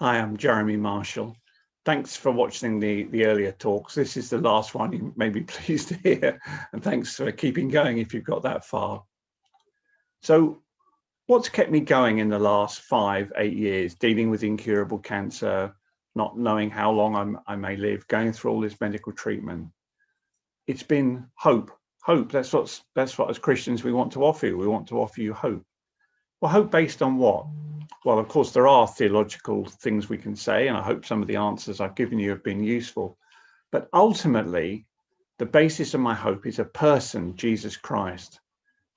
Hi, I'm Jeremy Marshall. Thanks for watching the earlier talks. This is the last one you may be pleased to hear, and thanks for keeping going if you've got that far. So what's kept me going in the last 5-8 years, dealing with incurable cancer, not knowing how long I may live, going through all this medical treatment? It's been hope. Hope, that's what as Christians we want to offer you. We want to offer you hope. Well, hope based on what? Well, of course, there are theological things we can say, and I hope some of the answers I've given you have been useful. But ultimately, the basis of my hope is a person, Jesus Christ.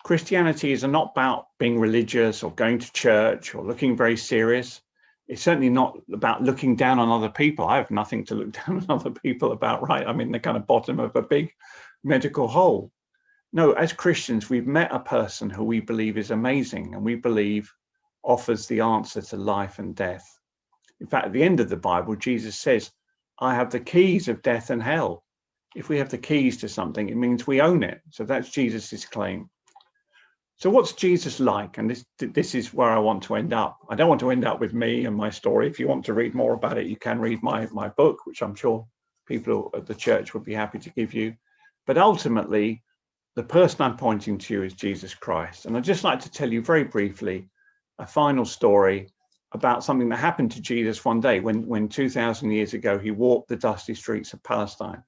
Christianity is not about being religious or going to church or looking very serious. It's certainly not about looking down on other people. I have nothing to look down on other people about, right? I'm in the kind of bottom of a big medical hole. No, as Christians, we've met a person who we believe is amazing and we believe offers the answer to life and death. In fact, at the end of the Bible, Jesus says, I have the keys of death and hell. If we have the keys to something, it means we own it. So that's Jesus's claim. So what's Jesus like? And this is where I want to end up. I don't want to end up with me and my story. If you want to read more about it, you can read my book, which I'm sure people at the church would be happy to give you. But ultimately, the person I'm pointing to is Jesus Christ. And I'd just like to tell you very briefly a final story about something that happened to Jesus one day when 2,000 years ago, he walked the dusty streets of Palestine.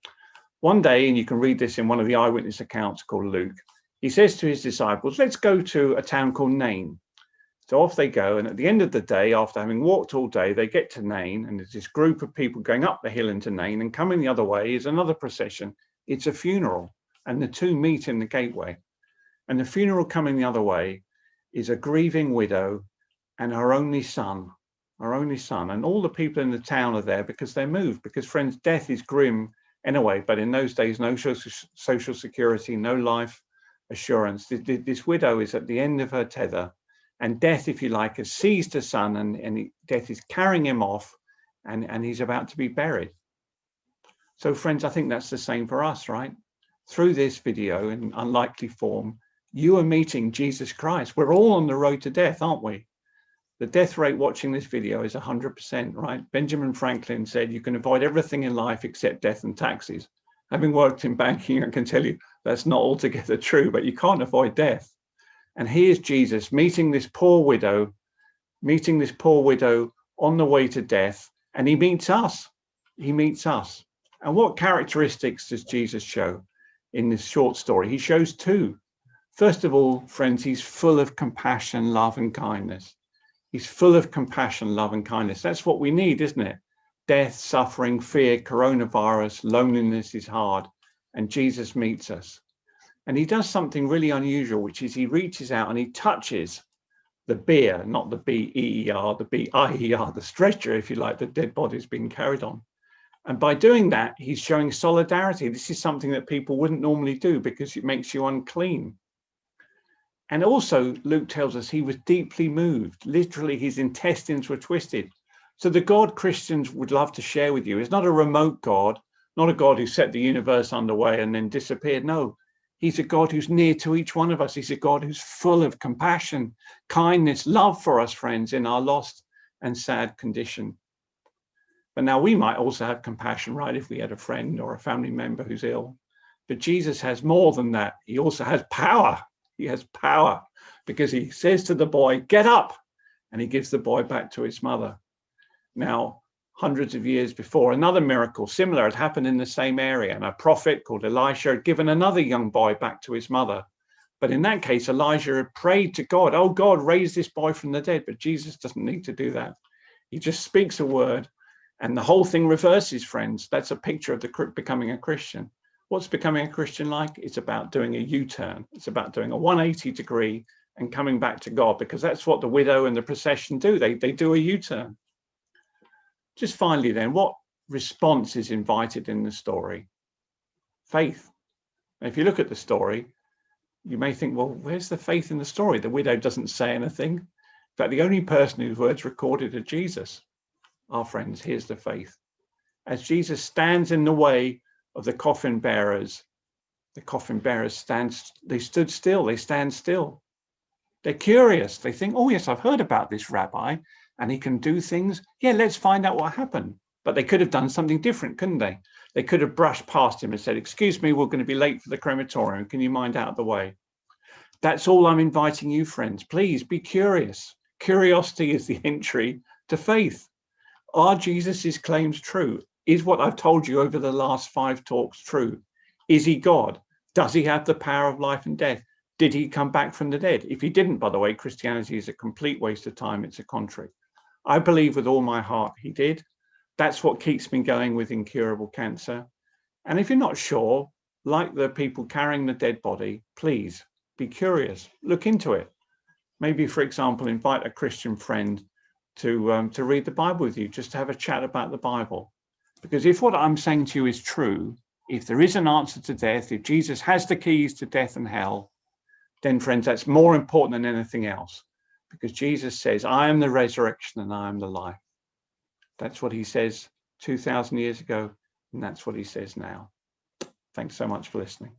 One day, and you can read this in one of the eyewitness accounts called Luke, he says to his disciples, let's go to a town called Nain. So off they go. And at the end of the day, after having walked all day, they get to Nain. And there's this group of people going up the hill into Nain, and coming the other way is another procession. It's a funeral. And the two meet in the gateway. And the funeral coming the other way is a grieving widow and her only son. And all the people in the town are there because they're moved. Because, friends, death is grim anyway, but in those days, no social security, no life assurance. This widow is at the end of her tether, and death, if you like, has seized her son, and death is carrying him off, and he's about to be buried. So, friends, I think that's the same for us, right? Through this video in unlikely form, you are meeting Jesus Christ. We're all on the road to death, aren't we? The death rate watching this video is 100%, right? Benjamin Franklin said you can avoid everything in life except death and taxes. Having worked in banking, I can tell you that's not altogether true, but you can't avoid death. And here's Jesus meeting this poor widow on the way to death, and he meets us. And what characteristics does Jesus show in this short story? He shows two. First of all, friends, he's full of compassion, love, and kindness. He's full of compassion, love, and kindness. That's what we need, isn't it? Death, suffering, fear, coronavirus, loneliness is hard. And Jesus meets us. And he does something really unusual, which is he reaches out and he touches the bier, not the B-E-E-R, the B-I-E-R, the stretcher, if you like, the dead body's being carried on. And by doing that, he's showing solidarity. This is something that people wouldn't normally do because it makes you unclean. And also, Luke tells us he was deeply moved. Literally, his intestines were twisted. So the God Christians would love to share with you is not a remote God, not a God who set the universe underway and then disappeared. No, he's a God who's near to each one of us. He's a God who's full of compassion, kindness, love for us, friends, in our lost and sad condition. But now we might also have compassion, right, if we had a friend or a family member who's ill. But Jesus has more than that. He also has power. He has power because he says to the boy, get up, and he gives the boy back to his mother. Now, hundreds of years before, another miracle similar had happened in the same area, and a prophet called Elisha had given another young boy back to his mother. But in that case, Elijah had prayed to God, oh God, raise this boy from the dead. But Jesus doesn't need to do that. He just speaks a word and the whole thing reverses, friends. That's a picture of becoming a Christian. What's becoming a Christian like? It's about doing a U-turn. It's about doing a 180 degree and coming back to God, because that's what the widow and the procession do. They do a U-turn. Just finally then, what response is invited in the story? Faith. Now, if you look at the story, you may think, well, where's the faith in the story? The widow doesn't say anything. In fact, the only person whose words recorded are Jesus. Our friends, here's the faith. As Jesus stands in the way of the coffin bearers stood still, they stand still. They're curious. They think, oh yes, I've heard about this rabbi. and he can do things. Yeah, let's find out what happened. But they could have done something different, couldn't they? They could have brushed past him and said, excuse me, we're going to be late for the crematorium. Can you mind out of the way? That's all I'm inviting you, friends. Please be curious. Curiosity is the entry to faith. Are Jesus's claims true? Is what I've told you over the last 5 talks true? Is he God? Does he have the power of life and death? Did he come back from the dead? If he didn't, by the way, Christianity is a complete waste of time. It's a contrary. I believe with all my heart he did. That's what keeps me going with incurable cancer. And if you're not sure, like the people carrying the dead body, please be curious, look into it. Maybe, for example, invite a Christian friend to read the Bible with you, just to have a chat about the Bible. Because if what I'm saying to you is true, if there is an answer to death, if Jesus has the keys to death and hell, then friends, that's more important than anything else. Because Jesus says, I am the resurrection and I am the life. That's what he says 2,000 years ago, and that's what he says now. Thanks so much for listening.